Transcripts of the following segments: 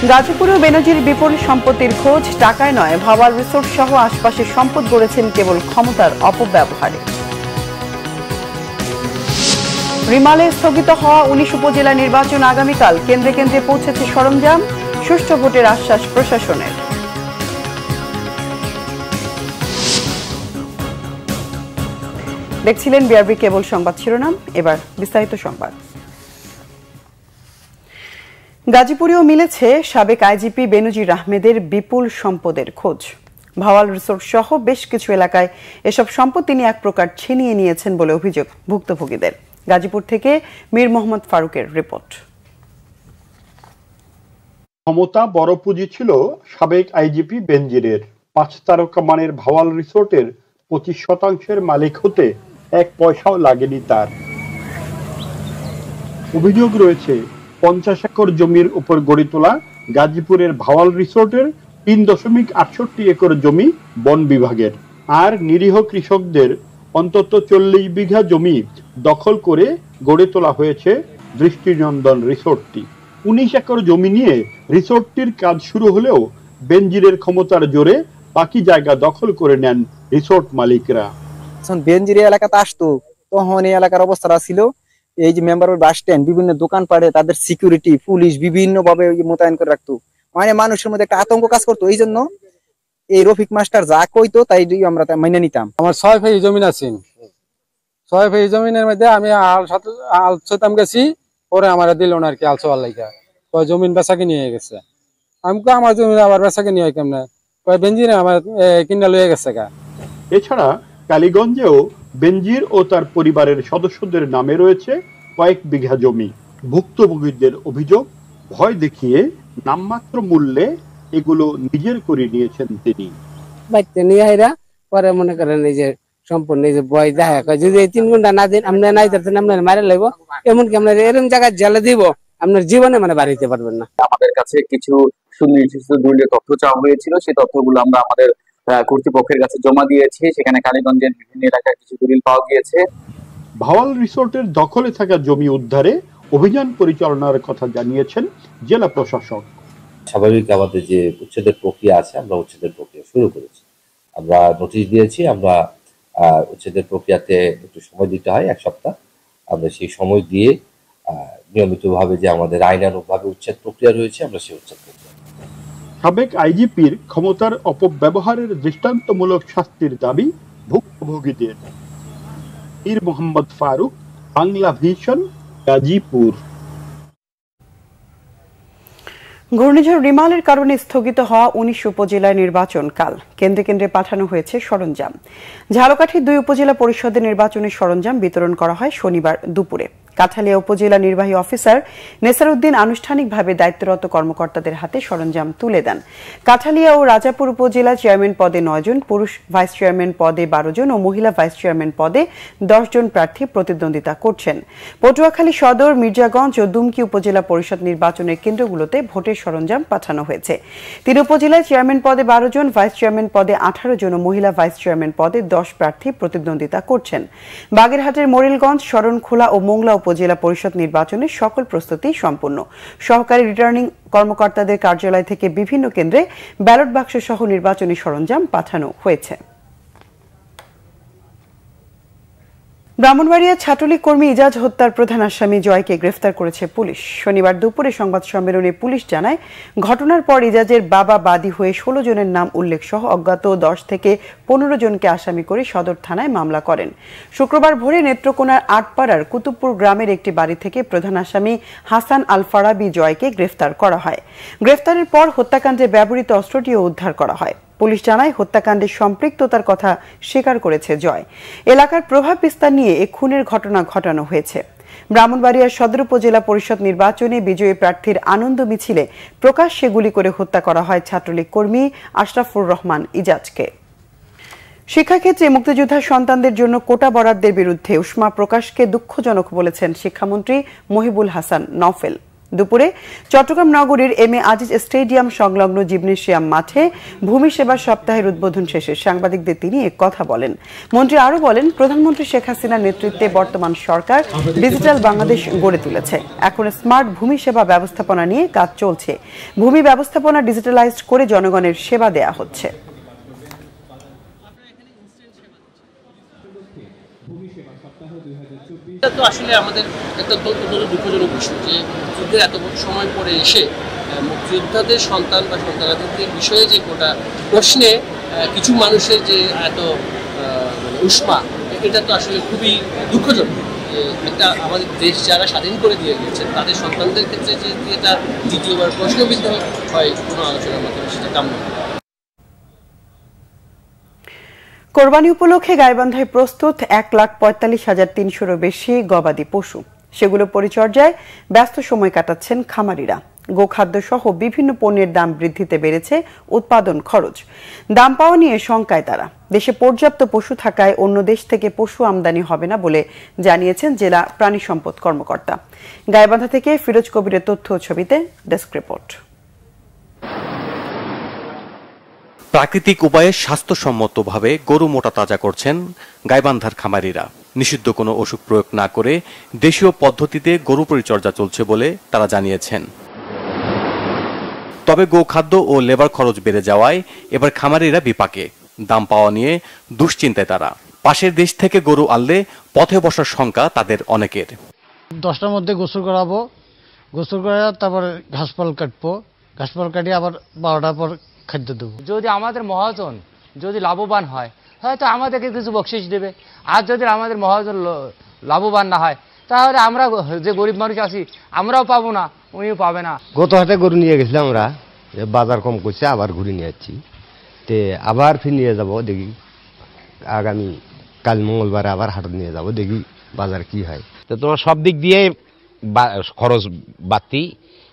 গাজীপুরে বেনজির বিপুল সম্পত্তির খোঁজ টাকায় নয়, ভাওয়াল রিসোর্ট সহ আশপাশের সম্পদ গড়েছেন কেবল ক্ষমতার অপব্যবহারে। রিমালে স্থগিত হওয়া ১৯ উপজেলা নির্বাচন আগামীকাল, কেন্দ্রে কেন্দ্রে পৌঁছেছে সরঞ্জাম, সুষ্ঠু ভোটের আশ্বাস প্রশাসনের। দেখছিলেন বিআরবি কেবল সংবাদ শিরোনাম, এবার বিস্তারিত সংবাদ। গাজীপুরেও মিলেছে সাবেক আইজিপি বেনজির আহমেদের বিপুল সম্পদের খোঁজ। ভাওয়াল রিসোর্ট সহ বেশ কিছু এলাকায় এসব সম্পদ তিনি এক প্রকার ছিনিয়ে নিয়েছেন বলে অভিযোগ ভুক্তভোগীদের। গাজীপুর থেকে মীর মোহাম্মদ ফারুকের রিপোর্ট। ক্ষমতা বড় পুঁজি ছিল সাবেক আইজিপি বেনজিরের। ৫ তারকা মানের ভাওয়াল রিসোর্টের ২৫% মালিক হতে এক পয়সাও লাগেনি তার। অভিযোগ রয়েছে ৫০ একর জমির উপর গড়ে তোলা গাজীপুরের ভাওয়াল রিসোর্টের ৩.৬৮ একর জমি বন বিভাগের, আর নিরীহ কৃষকদের অন্তত ৪০ বিঘা জমি দখল করে গড়ে তোলা হয়েছে দৃষ্টিনন্দন রিসোর্টটি। ১৯ একর জমি নিয়ে রিসোর্টটির কাজ শুরু হলেও বেনজিরের ক্ষমতার জোরে বাকি জায়গা দখল করে নেন রিসোর্ট মালিকরা। বেনজির এলাকাতে আসতো তখন এই এলাকার অবস্থা ছিল এই যে মেম্বার বাস স্ট্যান্ড, বিভিন্ন দোকান পাড়ে তাদের সিকিউরিটি পুলিশ বিভিন্ন ভাবে মোতায়েন করে রাখতো, মানে মানুষের মধ্যে একটা আতঙ্ক কাজ করতো। এই জন্য এই রফিক মাস্টার যা কইতো তাই আমরা মেনে নিতাম। আমার ৬ ফেজ জমিন আছে, ৬ ফেজ জমিনের মধ্যে আমি আল ছইতাম গেছি, পরে আমার দিল না আর কি আল ছোয়ার লাইগা, কয় জমিন বেচাকে নিয়ে গেছে। আমি কই আমার জমিন আবার বেচাকে নিয়ে কেমনে, কয় বেনজির আমার কিনা লয়ে গেছে গা। এছাড়া কালীগঞ্জেও বেনজির ও তার পরিবারের সদস্যদের নামে রয়েছে কয়েক বিঘা জমি। ভুক্তভোগীদের অভিযোগ, ভয় দেখিয়ে নামমাত্র মূল্যে এগুলো নিজের করে নিয়েছেন তিনি। বাইতে নিয়ে আইরা পরে মনে করেন এই যে সম্পূর্ণ এই যে ভয় দেখা কয় যদি ৩ ঘন্টা না দিন আপনি নাই যাচ্ছেন আপনার মারে লাগব, এমনকি আপনার এরকম জায়গায় জেলে দিব আপনার জীবনে মানে বাড়িতে পারবেন না। আমাদের কাছে কিছু সুনির্দিষ্ট দলীয় তথ্য চাওয়া হয়েছিল, সেই তথ্যগুলো আমরা আমাদের কর্তৃপক্ষের কাছে জমা দিয়েছি। সেখানে কালীগঞ্জের বিভিন্ন এলাকায় কিছু দলিল পাওয়া গিয়েছে। ভাওয়াল রিসোর্টের দখলে থাকা জমি উদ্ধারে অভিযান পরিচালনার কথা জানিয়েছেন জেলা প্রশাসক। স্বাভাবিক আমাদের যে উচ্ছেদের প্রক্রিয়া আছে, আমরা উচ্ছেদের প্রক্রিয়া শুরু করেছি। আমরা নোটিশ দিয়েছি, আমরা উচ্ছেদের প্রক্রিয়াতে একটু সময় দিতে হয়, ১ সপ্তাহ। আমরা সেই সময় দিয়ে নিয়মিতভাবে যে আমাদের আইনানুগভাবে উচ্ছেদ প্রক্রিয়া রয়েছে, আমরা সেই উচ্ছেদ প্রক্রিয়া। সাবেক আইজিপির ক্ষমতার অপব্যবহারের দৃষ্টান্তমূলক শাস্তির দাবি ভুক্তভোগীদের। মীর মোহাম্মদ ফারুক, বাংলা ভিশন, গাজীপুর। ঘূর্ণিঝড় রিমালের কারণে স্থগিত হওয়া ১৯ উপজেলার নির্বাচন কাল, কেন্দ্রে কেন্দ্রে পাঠানো হয়েছে সরঞ্জাম। ঝালকাঠির ২ উপজেলা পরিষদের নির্বাচনের সরঞ্জাম বিতরণ করা হয় শনিবার দুপুরে। কাঠালিয়া উপজেলা নির্বাহী অফিসার নেসার উদ্দিন আনুষ্ঠানিকভাবে দায়িত্বরত কর্মকর্তাদের হাতে সরঞ্জাম তুলে দেন। কাঠালিয়া ও রাজাপুর উপজেলা চেয়ারম্যান পদে ৯ জন, পুরুষ ভাইস চেয়ারম্যান পদে ১২ জন ও মহিলা ভাইস চেয়ারম্যান পদে ১০ জন প্রার্থী প্রতিদ্বন্দ্বিতা করছেন। পটুয়াখালী সদর, মির্জাগঞ্জ ও দুমকি উপজেলা পরিষদ নির্বাচনের কেন্দ্রগুলোতে ভোটের সরঞ্জাম পাঠানো হয়েছে। ৩ উপজেলায় চেয়ারম্যান পদে ১২ জন, ভাইস চেয়ারম্যান পদে ১৮ জন ও মহিলা ভাইস চেয়ারম্যান পদে ১০ প্রার্থী প্রতিদ্বন্দ্বিতা করছেন। বাগেরহাটের মোরেলগঞ্জ, শরণখোলা ও মোংলা উপজেলা পরিষদ নির্বাচনের সকল প্রস্তুতি সম্পূর্ণ। সহকারী রিটার্নিং কর্মকর্তাদের কার্যালয় থেকে বিভিন্ন কেন্দ্রে ব্যালট বাক্স সহ নির্বাচনী সরঞ্জাম পাঠানো হয়েছে। ব্রাহ্মণবাড়িয়া ছাত্রলীগ কর্মী ইজাজ হত্যার প্রধান আসামি জয়কে গ্রেফতার করেছে পুলিশ। শনিবার দুপুরে সংবাদ সম্মেলনে পুলিশ জানায়, ঘটনার পর ইজাজের বাবা বাদী হয়ে ১৬ জনের নাম উল্লেখ সহ অজ্ঞাত ১০ থেকে ১৫ জনকে আসামি করে সদর থানায় মামলা করেন। শুক্রবার ভোরে নেত্রকোনার আটপাড়ার কুতুবপুর গ্রামের একটি বাড়ি থেকে প্রধান আসামি হাসান আল ফারাবি জয়কে গ্রেফতার করা হয়। গ্রেফতারের পর হত্যাকাণ্ডে ব্যবহৃত অস্ত্রটিও উদ্ধার করা হয়। পুলিশ জানায়, হত্যাকাণ্ডে সম্পৃক্ততার কথা স্বীকার করেছে জয়। এলাকার প্রভাব বিস্তার নিয়ে এ খুনের ঘটনা ঘটানো হয়েছে। ব্রাহ্মণবাড়িয়ার সদর উপজেলা পরিষদ নির্বাচনে বিজয়ী প্রার্থীর আনন্দ মিছিলে প্রকাশ্যে গুলি করে হত্যা করা হয় ছাত্রলীগ কর্মী আশরাফুর রহমান ইজাজকে। শিক্ষাক্ষেত্রে মুক্তিযোদ্ধা সন্তানদের জন্য কোটা বরাদ্দের বিরুদ্ধে উষ্মা প্রকাশকে দুঃখজনক বলেছেন শিক্ষামন্ত্রী মহিবুল হাসান নওফেল। দুপুরে চট্টগ্রাম নগরীর এম এ আজিজ স্টেডিয়াম সংলগ্ন জিমনেশিয়াম মাঠে ভূমি সেবা সপ্তাহের উদ্বোধন শেষে সাংবাদিকদের তিনি এ কথা বলেন। মন্ত্রী আরও বলেন, প্রধানমন্ত্রী শেখ হাসিনার নেতৃত্বে বর্তমান সরকার ডিজিটাল বাংলাদেশ গড়ে তুলেছে। এখন স্মার্ট ভূমি সেবা ব্যবস্থাপনা নিয়ে কাজ চলছে। ভূমি ব্যবস্থাপনা ডিজিটালাইজড করে জনগণের সেবা দেয়া হচ্ছে। এটা তো আসলে আমাদের একটা দুঃখজনক বিষয় যে যুদ্ধের এত সময় পরে এসে মুক্তিযোদ্ধাদের সন্তান বা সন্তানাদের বিষয়ে যে গোটা প্রশ্নে কিছু মানুষের যে এত উষ্মা, এটা তো আসলে খুবই দুঃখজনক। যে একটা আমাদের দেশ যারা স্বাধীন করে দিয়ে গিয়েছেন তাদের সন্তানদের ক্ষেত্রে যে এটা দ্বিতীয়বার প্রশ্নবিদ্ধ হয় কোনো আলোচনার মাধ্যমে, সেটা কাম্য। কোরবানি উপলক্ষে গাইবান্ধায় প্রস্তুত 1,45,300-এরও বেশি গবাদি পশু। সেগুলো পরিচর্যায় ব্যস্ত সময় কাটাচ্ছেন খামারিরা। গোখাদ্য সহ বিভিন্ন পণ্যের দাম বৃদ্ধিতে বেড়েছে উৎপাদন খরচ। দাম পাওয়া নিয়ে শঙ্কায় তারা। দেশে পর্যাপ্ত পশু থাকায় অন্য দেশ থেকে পশু আমদানি হবে না বলে জানিয়েছেন জেলা প্রাণী সম্পদ কর্মকর্তা। গাইবান্ধা থেকে ফিরোজ কবিরের তথ্য ও ছবিতে ডেস্ক রিপোর্ট। প্রাকৃতিক উপায়ে স্বাস্থ্যসম্মতভাবে গরু মোটা তাজা করছেন গাইবান্ধার খামারিরা। নিষিদ্ধ কোনো ওষুধ প্রয়োগ না করে দেশীয় পদ্ধতিতে গরু পরিচর্যা চলছে বলে তারা জানিয়েছেন। তবে গোখাদ্য ও লেবার খরচ বেড়ে যাওয়ায় এবার খামারিরা বিপাকে। দাম পাওয়া নিয়ে দুশ্চিন্তায় তারা। পাশের দেশ থেকে গরু আনলে পথে বসার শঙ্কা তাদের অনেকের। 10টার মধ্যে গোসল করাবো, গোসল করে তারপর ঘাসপাল কাটবো, ঘাসপাল কাটিয়ে আবার 12টার পর খাদ্য দেবো। যদি আমাদের মহাজন যদি লাভবান হয় হয়তো আমাদেরকে কিছু বকশিস দেবে, আর যদি আমাদের মহাজন লাভবান না হয় তাহলে আমরা যে গরিব মানুষ আছি আমরাও পাবো না, উনিও পাবে না। গত হাটে গরু নিয়ে গেছিলাম আমরা, বাজার কম করছে, আবার ঘুরে নিয়ে যাচ্ছি, তে আবার ফির নিয়ে যাব, দেখি আগামী কাল মঙ্গলবারে আবার হাটে নিয়ে যাব, দেখি বাজার কি হয়। তো তোমার সব দিক দিয়ে খরচ বাড়তি,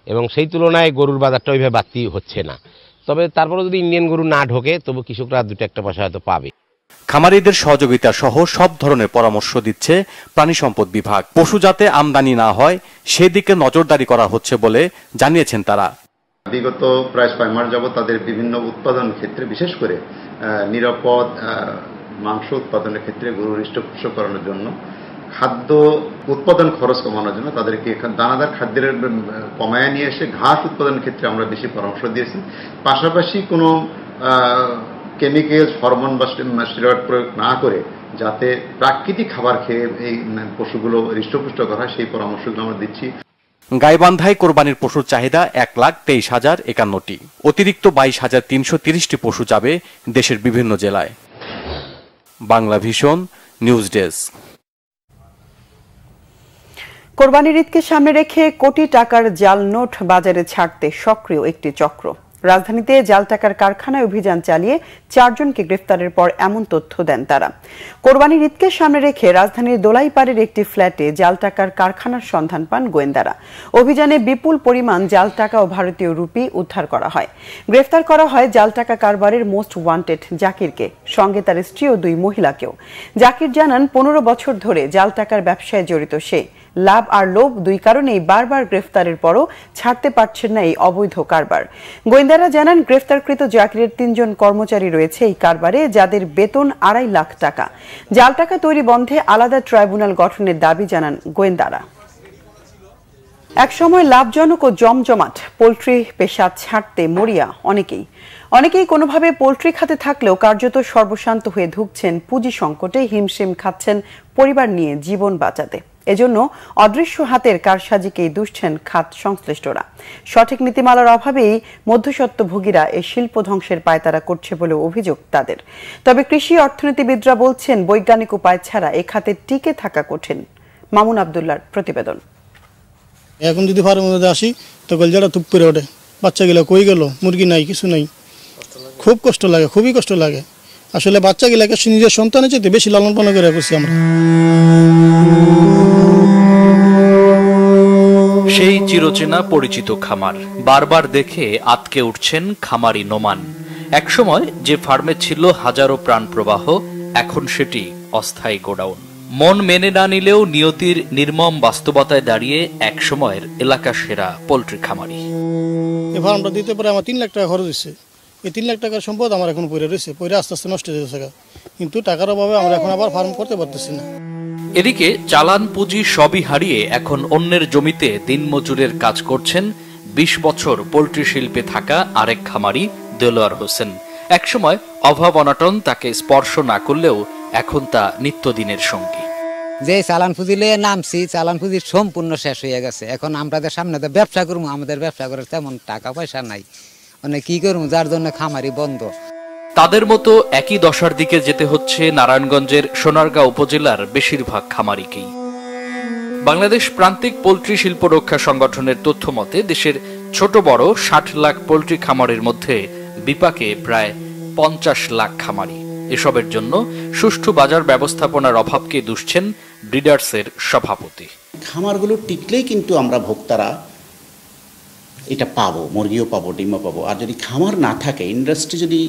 এবং সেই তুলনায় গরুর বাজারটা ওইভাবে বাড়তি হচ্ছে না। তবে তারপরে যদি ইন্ডিয়ান গরু না ঢোকে তবু কৃষকরা দুটো একটা পয়সা হয়তো পাবে। খামারিদের সহযোগিতা সহ সব ধরনের পরামর্শ দিচ্ছে প্রাণী সম্পদ বিভাগ। পশু যাতে আমদানি না হয় সেদিকে নজরদারি করা হচ্ছে বলে জানিয়েছেন তারা। বিগত প্রায় 6 মাস যাবত তাদের বিভিন্ন উৎপাদন ক্ষেত্রে, বিশেষ করে নিরাপদ মাংস উৎপাদনের ক্ষেত্রে গরু হৃষ্টপুষ্ট করানোর জন্য, খাদ্য উৎপাদন খরচ কমানোর জন্য তাদেরকে দানাদার খাদ্যের কমায় নিয়ে এসে ঘাস উৎপাদনের ক্ষেত্রে আমরা বেশি পরামর্শ দিয়েছি। পাশাপাশি কোনো কেমিক্যাল, হরমোন বা স্টেরয়েড প্রয়োগ না করে যাতে প্রাকৃতিক খাবার খেয়ে এই পশুগুলো হৃষ্টপুষ্ট করা হয়, সেই পরামর্শগুলো আমরা দিচ্ছি। গাইবান্ধায় কোরবানির পশুর চাহিদা 1,23,051টি। অতিরিক্ত 22,330টি পশু যাবে দেশের বিভিন্ন জেলায়। Bangla Vision news desk. কোরবানির ঈদকে সামনে রেখে কোটি টাকার জাল নোট বাজারে ছাড়তে সক্রিয় একটি চক্র। রাজধানীতে জাল টাকার কারখানায় অভিযান চালিয়ে 4 জনকে গ্রেফতারের পর এমন তথ্য দেন তারা। কোরবানির ঈদকে সামনে রেখে রাজধানীর দোলাইপাড়ের একটি ফ্ল্যাটে জাল টাকার কারখানার সন্ধান পান গোয়েন্দারা। অভিযানে বিপুল পরিমাণ জাল টাকা ও ভারতীয় রুপি উদ্ধার করা হয়। গ্রেফতার করা হয় জাল টাকা কারবারের মোস্ট ওয়ান্টেড জাকিরকে, সঙ্গে তার স্ত্রী ও 2 মহিলাকেও। জাকির জানান 15 বছর ধরে জাল টাকার ব্যবসায় জড়িত সে। লাভ আর লোভ 2 কারণেই বারবার গ্রেফতারের পরও ছাড়তে পারছেন না এই অবৈধ কারবার। গোয়েন্দারা জানান গ্রেফতারকৃত জাকিরের 3 জন কর্মচারী রয়েছে এই কারবারে, যাদের বেতন 2.5 লাখ টাকা। জাল টাকা তৈরি বন্ধে আলাদা ট্রাইব্যুনাল গঠনের দাবি জানান গোয়েন্দারা। একসময় লাভজনক ও জমজমাট পোল্ট্রি পেশা ছাড়তে মরিয়া অনেকেই কোনোভাবে পোল্ট্রি খাতে থাকলেও কার্যত সর্বশান্ত হয়ে ধুঁকছেন পুঁজি সংকটে, হিমশিম খাচ্ছেন পরিবার নিয়ে জীবন বাঁচাতে। এজন্য অদৃশ্য হাতের কারসাজিকেই দুষছেন খাত সংশ্লিষ্টরা। সঠিক নীতিমালার অভাবেই মধ্যস্বত্বভোগীরা এই শিল্প ধ্বংসের পায়তারা করছে বলে অভিযোগ তাদের। তবে কৃষি অর্থনীতিবিদরা বলছেন বৈজ্ঞানিক উপায় ছাড়া এ খাতে টিকে থাকা কঠিন। মামুন আব্দুল্লাহর প্রতিবেদন। এখন যদি ফার্মের মধ্যে আসি তো গলজাটা তুপ করে ওঠে, বাচ্চাগুলো কই গেল, মুরগি নাই, কিছু নাই, খুব কষ্ট লাগে, খুবই কষ্ট লাগে। আসলে বাচ্চাগুলোকে নিজের সন্তানের চেয়ে বেশি লালন পালন করে করছি আমরা। সেই চিরচেনা পরিচিত খামার বারবার দেখে আতকে উঠছেন খামারি নোমান। একসময় যে ফার্মে ছিল হাজারো প্রাণ প্রবাহ, এখন সেটি অস্থায়ী গোডাউন। মন মেনে না নিলেও নিয়তির নির্মম বাস্তবতায় দাঁড়িয়ে এক সময়ের এলাকা সেরা পোল্ট্রি খামারি। এই ফার্মটা দিতে পারে আমার 3 লাখ টাকা খরচ হয়েছে। এই 3 লাখ টাকার সম্পদ আমার এখন পড়ে রয়েছে, পড়ে আস্তে আস্তে নষ্ট হয়ে যাচ্ছে, কিন্তু টাকার অভাবে আমরা এখন আবার ফার্ম করতে পারতেছি না। এদিকে চালান পুঁজি সবই হারিয়ে এখন অন্যের জমিতে দিনমজুরের কাজ করছেন 20 বছর পোল্ট্রি শিল্পে থাকা আরেক খামারি দেলোয়ার হোসেন। একসময় অভাব অনটন তাকে স্পর্শ না করলেও এখন তা নিত্যদিনের সঙ্গী। যে চালান পুঁজি লিয়ে নামছি, চালান পুঁজি সম্পূর্ণ শেষ হয়ে গেছে। এখন আমাদের সামনে তো ব্যবসা করবো, আমাদের ব্যবসা করার তেমন টাকা পয়সা নাই, মানে কি করবো, যার জন্য খামারি বন্ধ। তাদের মতো একই দশার দিকে যেতে হচ্ছে নারায়ণগঞ্জের সোনারগাঁও উপজেলার বেশিরভাগ খামারিকেই। বাংলাদেশ প্রান্তিক পোল্ট্রি শিল্প রক্ষা সংগঠনের তথ্য মতে দেশের ছোট বড় 60 লাখ পোল্ট্রি খামারের মধ্যে বিপাকে প্রায় 50 লাখ খামারি। এসবের জন্য সুষ্ঠু বাজার ব্যবস্থাপনার অভাবকে দুষছেন ব্রিডার্সের সভাপতি। খামারগুলো টিকলেই কিন্তু আমরা ভোক্তারা এটা পাবো, মুরগিও পাবো, ডিমও পাবো। আর যদি খামার না থাকে, ইন্ডাস্ট্রি যদি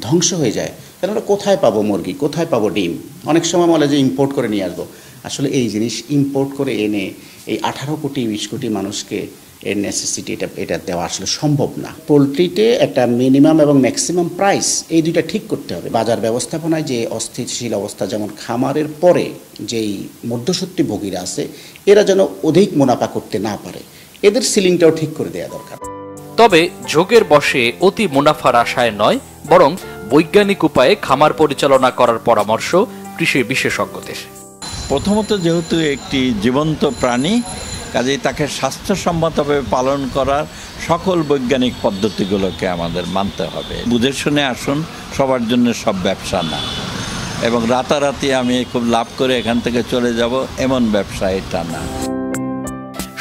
ধ্বংস হয়ে যায়, তাহলে আমরা কোথায় পাবো মুরগি, কোথায় পাবো ডিম? অনেক সময় বলে যে ইম্পোর্ট করে নিয়ে আসবো। আসলে এই জিনিস ইম্পোর্ট করে এনে এই 18 কোটি 20 কোটি মানুষকে এর নেসেসিটি এটা দেওয়া আসলে সম্ভব না। পোলট্রিতে একটা মিনিমাম এবং ম্যাক্সিমাম প্রাইস, এই দুইটা ঠিক করতে হবে। বাজার ব্যবস্থাপনায় যে অস্থিতিশীল অবস্থা, যেমন খামারের পরে যেই মধ্যস্বত্বী ভোগীরা আছে, এরা যেন অধিক মুনাফা করতে না পারে, এদের সিলিংটাও ঠিক করে দেওয়া দরকার। তবে ঝোঁকের বশে অতি মুনাফার আশায় নয়, বরং বৈজ্ঞানিক উপায়ে খামার পরিচালনা করার পরামর্শ কৃষি বিশেষজ্ঞদের। প্রথমত, যেহেতু একটি জীবন্ত প্রাণী, কাজেই তাকে স্বাস্থ্যসম্মতভাবে পালন করার সকল বৈজ্ঞানিক পদ্ধতিগুলোকে আমাদের মানতে হবে। বুঝে শুনে আসুন, সবার জন্য সব ব্যবসা না, এবং রাতারাতি আমি খুব লাভ করে এখান থেকে চলে যাব এমন ব্যবসা এটা না।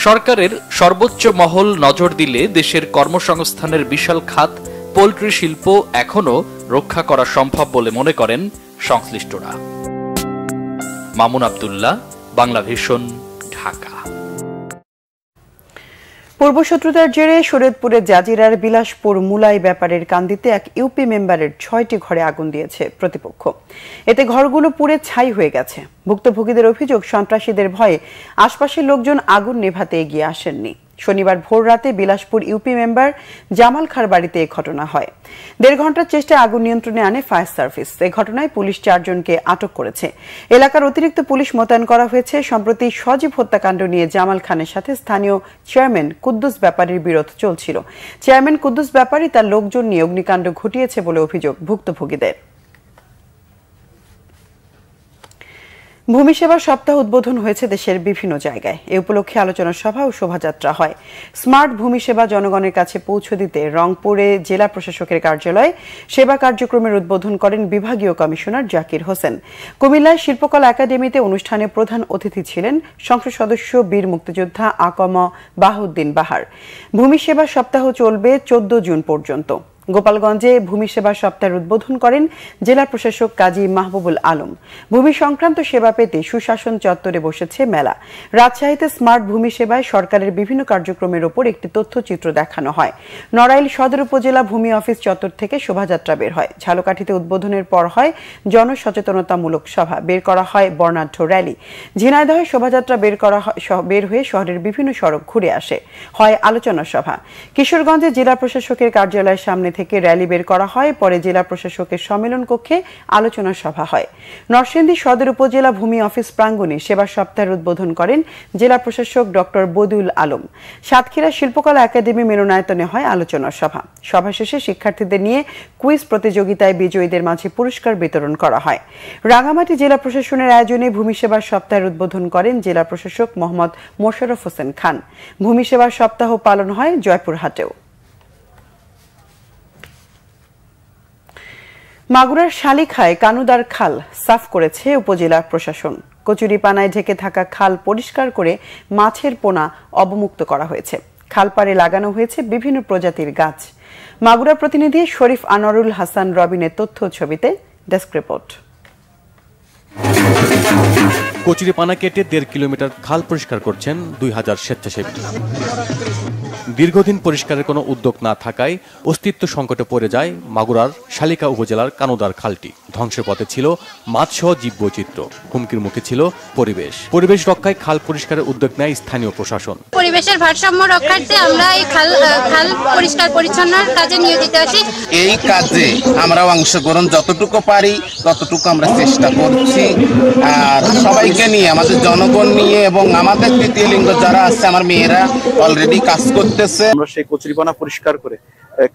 সরকারের সর্বোচ্চ মহল নজর দিলে দেশের কর্মসংস্থানের বিশাল খাত পোল্ট্রি শিল্প এখনো রক্ষা করা সম্ভব বলে মনে করেন সংশ্লিষ্টরা। মামুন আব্দুল্লাহ, বাংলা ভিশন, ঢাকা। পূর্বশত্রুতার জেরে শরীয়তপুরের জাজিরার বিলাসপুর মুলাই ব্যাপারের কান্দিতে এক ইউপি মেম্বারের 6টি ঘরে আগুন দিয়েছে প্রতিপক্ষ। এতে ঘরগুলো পুড়ে ছাই হয়ে গেছে। ভুক্তভোগীদের অভিযোগ, সন্ত্রাসীদের ভয়ে আশপাশের লোকজন আগুন নেভাতে এগিয়ে আসেননি। শনিবার ভোর রাতে বিলাসপুর ইউপি মেম্বার জামাল খার বাড়িতে এই ঘটনা হয়। 1.5 ঘন্টার চেষ্টায় আগুন নিয়ন্ত্রণে আনে ফায়ার সার্ভিস। এই ঘটনায় পুলিশ 4 জনকে আটক করেছে। এলাকার অতিরিক্ত পুলিশ মোতায়েন করা হয়েছে। সম্প্রতি সজীব হত্যাকাণ্ড নিয়ে জামাল খানের সাথে স্থানীয় চেয়ারম্যান কুদ্দুস ব্যাপারীর বিরোধ চলছিল। চেয়ারম্যান কুদ্দুস ব্যাপারী তার লোকজন নিয়ে অগ্নিকাণ্ড ঘটিয়েছে বলে অভিযোগ ভুক্তভোগীদের। ভূমি সেবা সপ্তাহ উদ্বোধন হয়েছে দেশের বিভিন্ন জায়গায়। এ উপলক্ষে আলোচনা সভা ও শোভাযাত্রা হয়। স্মার্ট ভূমি সেবা জনগণের কাছে পৌঁছে দিতে রংপুরে জেলা প্রশাসকের কার্যালয়ে সেবা কার্যক্রমের উদ্বোধন করেন বিভাগীয় কমিশনার জাকির হোসেন। কুমিল্লায় শিল্পকলা একাডেমিতে অনুষ্ঠানে প্রধান অতিথি ছিলেন সংসদ সদস্য বীর মুক্তিযোদ্ধা আকম বাহাউদ্দিন বাহার। ভূমি সেবা সপ্তাহ চলবে 14 জুন পর্যন্ত। গোপালগঞ্জে ভূমি সেবা সপ্তাহের উদ্বোধন করেন জেলা প্রশাসক কাজী মাহবুবুল আলম। ভূমি সংক্রান্ত সেবা পেতে সুশাসন চত্বরে বসেছে মেলা। রাজশাহীতে স্মার্ট ভূমি সেবায় সরকারের বিভিন্ন কার্যক্রমের উপর একটি তথ্যচিত্র দেখানো হয়। নড়াইল সদর উপজেলা ভূমি অফিস চত্বর থেকে শোভাযাত্রা বের হয়। ঝালকাঠিতে উদ্বোধনের পর হয় জনসচেতনতামূলক সভা, বের করা হয় বর্ণাঢ্য র্যালি। ঝিনাইদহে শোভাযাত্রা বের হয়ে শহরের বিভিন্ন সড়ক ঘুরে আসে, হয় আলোচনা সভা। কিশোরগঞ্জে জেলা প্রশাসকের কার্যালয়ের সামনে থেকে র্যালি বের করা হয়, পরে জেলা প্রশাসকের সম্মেলন কক্ষে আলোচনা সভা হয়। নরসিংদী সদর উপজেলা ভূমি অফিস প্রাঙ্গণে সেবা সপ্তাহের উদ্বোধন করেন জেলা প্রশাসক ডক্টর বদিউল আলম। সাতক্ষীরা শিল্পকলা একাডেমি মিলনায়তনে হয় আলোচনা সভা। সভা শেষে শিক্ষার্থীদের নিয়ে কুইজ প্রতিযোগিতায় বিজয়ীদের মাঝে পুরস্কার বিতরণ করা হয়। রাঙামাটি জেলা প্রশাসনের আয়োজনে ভূমি সেবা সপ্তাহের উদ্বোধন করেন জেলা প্রশাসক মোহাম্মদ মোশাররফ হোসেন খান। ভূমি সেবা সপ্তাহ পালন হয় জয়পুরহাটেও। মাগুরার শালিখায় কানুদার খাল সাফ করেছে উপজেলা প্রশাসন। কচুরিপানায় ঢেকে থাকা খাল পরিষ্কার করে মাছের পোনা অবমুক্ত করা হয়েছে। খালপাড়ে লাগানো হয়েছে বিভিন্ন প্রজাতির গাছ। মাগুরা প্রতিনিধি শরীফ আনোয়ারুল হাসান রবিনের তথ্য ছবিতে ডেস্ক রিপোর্ট। কচুরিপানা কেটে 1.5 কিলোমিটার খাল পরিষ্কার করছেন 2000 স্বেচ্ছাসেবী। দীর্ঘদিন পরিষ্কারের কোনো উদ্যোগ না থাকায় অস্তিত্ব সংকটে পড়ে যায় মাগুরার শালিকা উপজেলার কানুদার খালটি। ধ্বংসের পথে ছিল মাছসহ জীববৈচিত্র্য, হুমকির মুখে ছিল পরিবেশ রক্ষায় খাল পরিষ্কারের উদ্যোগ নেয় স্থানীয় প্রশাসন। পরিবেশের ভারসাম্য রক্ষার্থে আমরা এই খাল পরিষ্কার পরিচ্ছন্নর কাজে নিয়োজিত আছি। এই কাজে আমরাও অংশগ্রহণ যতটুকু পারি ততটুকু আমরা চেষ্টা করছি। আর সবাইকে নিয়ে, আমাদের জনগণ নিয়ে এবং আমাদের তৃতীয় লিঙ্গ যারা আছে, আমার মেয়েরা অলরেডি কাজ করতেছে। আমরা সেই কচুরিপানা পরিষ্কার করে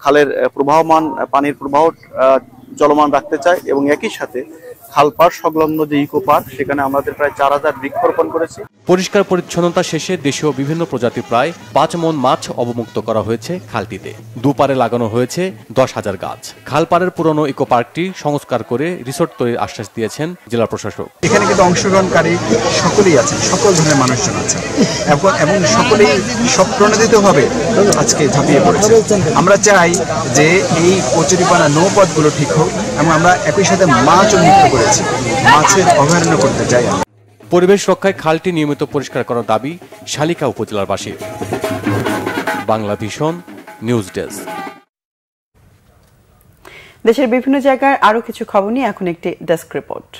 খালের প্রবাহমান পানির প্রবাহ চলমান রাখতে চাই এবং একই সাথে খালপাড় সংলগ্ন যে ইকো পার্ক, সেখানে আমাদের প্রায় 4000 বৃক্ষরোপণ করেছি। পরিষ্কার পরিচ্ছন্নতা শেষে দেশীয় বিভিন্ন প্রজাতির প্রায় 5 মণ মাছ অবমুক্ত করা হয়েছে খালটিতে। দুপারে লাগানো হয়েছে 10,000 গাছ। খালপাড়ের পুরনো ইকো পার্কটি সংস্কার করে রিসোর্ট তৈরির আশ্বাস দিয়েছেন জেলা প্রশাসক। এখানে কিন্তু অংশগ্রহণকারী সকলেই আছেন, সকল ধরনের মানুষজন আছেন এবং সকলেই স্বপ্রণোদিতভাবে আজকে ঝাঁপিয়ে পড়েছে। আমরা চাই যে এই কচুরিপানা নৌপথগুলো ঠিক হোক এবং আমরা একই সাথে মাছও মুক্ত করেছি, মাছের অভয়ারণ্য করতে চাই। পরিবেশ রক্ষায় খালটি নিয়মিত পরিষ্কার করার দাবি শালিকা উপজেলাবাসীর। Bangla Vision news desk. দেশের বিভিন্ন জায়গার আরো কিছু খবর নিয়ে এখন একটি ডেস্ক রিপোর্ট।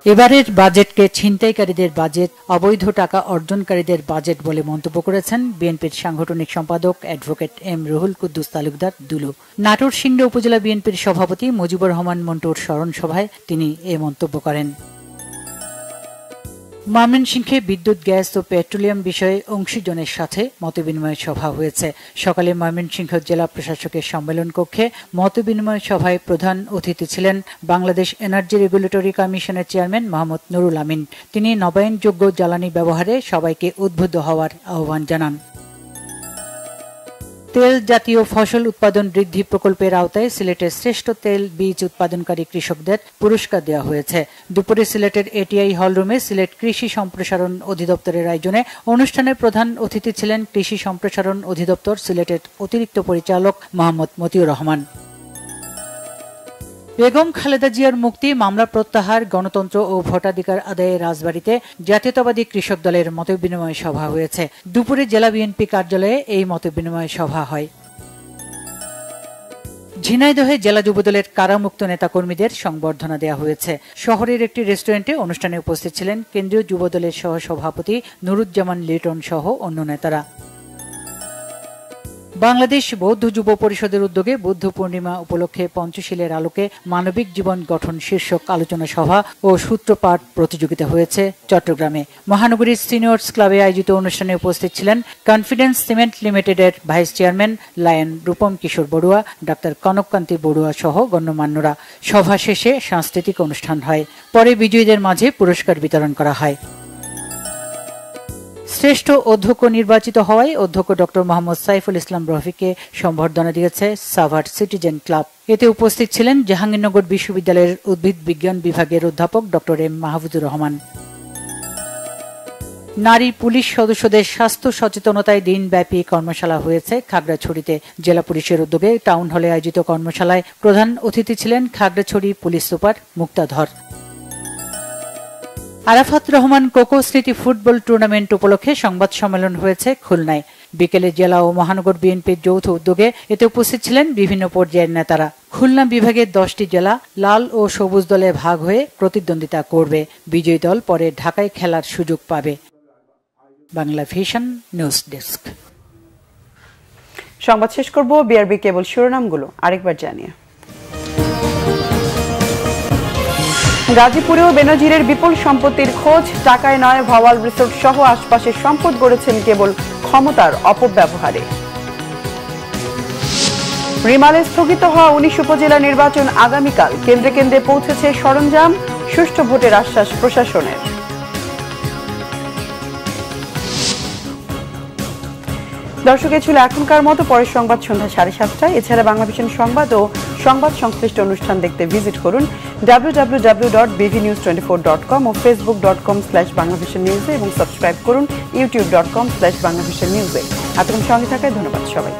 এবারের বাজেটকে ছিনতাইকারীদের বাজেট, অবৈধ টাকা অর্জনকারীদের বাজেট বলে মন্তব্য করেছেন বিএনপির সাংগঠনিক সম্পাদক অ্যাডভোকেট এম রুহুল কুদ্দুস তালুকদার দুলু। নাটোর সিংড়া উপজেলা বিএনপির সভাপতি মুজিবুর রহমান মন্টুর স্মরণ সভায় তিনি এ মন্তব্য করেন। ময়মনসিংহে বিদ্যুৎ, গ্যাস ও পেট্রোলিয়াম বিষয়ে অংশীজনের সাথে মতবিনিময় সভা হয়েছে। সকালে ময়মনসিংহ জেলা প্রশাসকের সম্মেলন কক্ষে মতবিনিময় সভায় প্রধান অতিথি ছিলেন বাংলাদেশ এনার্জি রেগুলেটরি কমিশনের চেয়ারম্যান মোহাম্মদ নুরুল আমিন। তিনি নবায়নযোগ্য জ্বালানি ব্যবহারে সবাইকে উদ্বুদ্ধ হওয়ার আহ্বান জানান। তেল জাতীয় ফসল উৎপাদন বৃদ্ধি প্রকল্পের আওতায় সিলেটের শ্রেষ্ঠ তেল বীজ উৎপাদনকারী কৃষকদের পুরস্কার দেওয়া হয়েছে। দুপুরে সিলেটের এটিআই হলরুমে সিলেট কৃষি সম্প্রসারণ অধিদপ্তরের আয়োজনে অনুষ্ঠানের প্রধান অতিথি ছিলেন কৃষি সম্প্রসারণ অধিদপ্তর সিলেটের অতিরিক্ত পরিচালক মোহাম্মদ মতিউর রহমান। বেগম খালেদা জিয়ার মুক্তি, মামলা প্রত্যাহার, গণতন্ত্র ও ভোটাধিকার আদায়ে রাজবাড়ীতে জাতীয়তাবাদী কৃষক দলের মতবিনিময় সভা হয়েছে। দুপুরে জেলা বিএনপি কার্যালয়ে এই মতবিনিময় সভা হয়। ঝিনাইদহে জেলা যুবদলের কারামুক্ত নেতাকর্মীদের সংবর্ধনা দেওয়া হয়েছে। শহরের একটি রেস্টুরেন্টে অনুষ্ঠানে উপস্থিত ছিলেন কেন্দ্রীয় যুবদলের সহসভাপতি নুরুজ্জামান লিটন সহ অন্য নেতারা। বাংলাদেশ বৌদ্ধ যুব পরিষদের উদ্যোগে বুদ্ধ পূর্ণিমা উপলক্ষে পঞ্চশীলের আলোকে মানবিক জীবন গঠন শীর্ষক আলোচনা সভা ও সূত্রপাঠ প্রতিযোগিতা হয়েছে চট্টগ্রামে। মহানগরীর সিনিয়র্স ক্লাবে আয়োজিত অনুষ্ঠানে উপস্থিত ছিলেন কনফিডেন্স সিমেন্ট লিমিটেডের ভাইস চেয়ারম্যান লায়ন রূপম কিশোর বড়ুয়া, ডাক্তার কনককান্তি বড়ুয়া সহ গণ্যমান্যরা। সভা শেষে সাংস্কৃতিক অনুষ্ঠান হয়। পরে বিজয়ীদের মাঝে পুরস্কার বিতরণ করা হয়। শ্রেষ্ঠ অধ্যক্ষ নির্বাচিত হওয়ায় অধ্যক্ষ ডক্টর মোহাম্মদ সাইফুল ইসলাম রফিককে সম্বর্ধনা দিয়েছে সাভার সিটিজেন ক্লাব। এতে উপস্থিত ছিলেন জাহাঙ্গীরনগর বিশ্ববিদ্যালয়ের উদ্ভিদ বিজ্ঞান বিভাগের অধ্যাপক ডক্টর এম মাহফুজুর রহমান। নারী পুলিশ সদস্যদের স্বাস্থ্য সচেতনতায় দিনব্যাপী কর্মশালা হয়েছে খাগড়াছড়িতে। জেলা পুলিশের উদ্যোগে টাউন হলে আয়োজিত কর্মশালায় প্রধান অতিথি ছিলেন খাগড়াছড়ি পুলিশ সুপার মুক্তাধর। আরাফাত রহমান কোকো স্মৃতি ফুটবল টুর্নামেন্ট উপলক্ষে সংবাদ সম্মেলন হয়েছে খুলনায়। বিকেলে জেলা ও মহানগর বিএনপির যৌথ উদ্যোগে এতে উপস্থিত ছিলেন বিভিন্ন পর্যায়ের নেতারা। খুলনা বিভাগের 10টি জেলা লাল ও সবুজ দলে ভাগ হয়ে প্রতিদ্বন্দ্বিতা করবে। বিজয়ী দল পরে ঢাকায় খেলার সুযোগ পাবে। Bangla Vision news desk. সংবাদ শেষ করব বিআরবি কেবল শিরোনামগুলো আরেকবার জানিয়ে। গাজীপুরেও বেনজিরের বিপুল সম্পত্তির খোঁজ, টাকায় নয় ভাওয়াল রিসোর্ট সহ আশপাশের সম্পদ গড়েছেন কেবল ক্ষমতার অপব্যবহারে। রিমালে স্থগিত হওয়া 19 উপজেলা নির্বাচন আগামীকাল, কেন্দ্রে কেন্দ্রে পৌঁছেছে সরঞ্জাম, সুষ্ঠু ভোটের আশ্বাস প্রশাসনের। দর্শক, এ ছিল এখনকার মতো। পরের সংবাদ সন্ধ্যা 7:30টায়। এছাড়া বাংলা ভিশন সংবাদ ও সংবাদ সংশ্লিষ্ট অনুষ্ঠান দেখতে ভিজিট করুন www.bvnews24.com ও facebook.com/banglavisionnews এবং সাবস্ক্রাইব করুন youtube.com/banglavisionnews। এতক্ষণ সঙ্গে থাকায় ধন্যবাদ সবাই।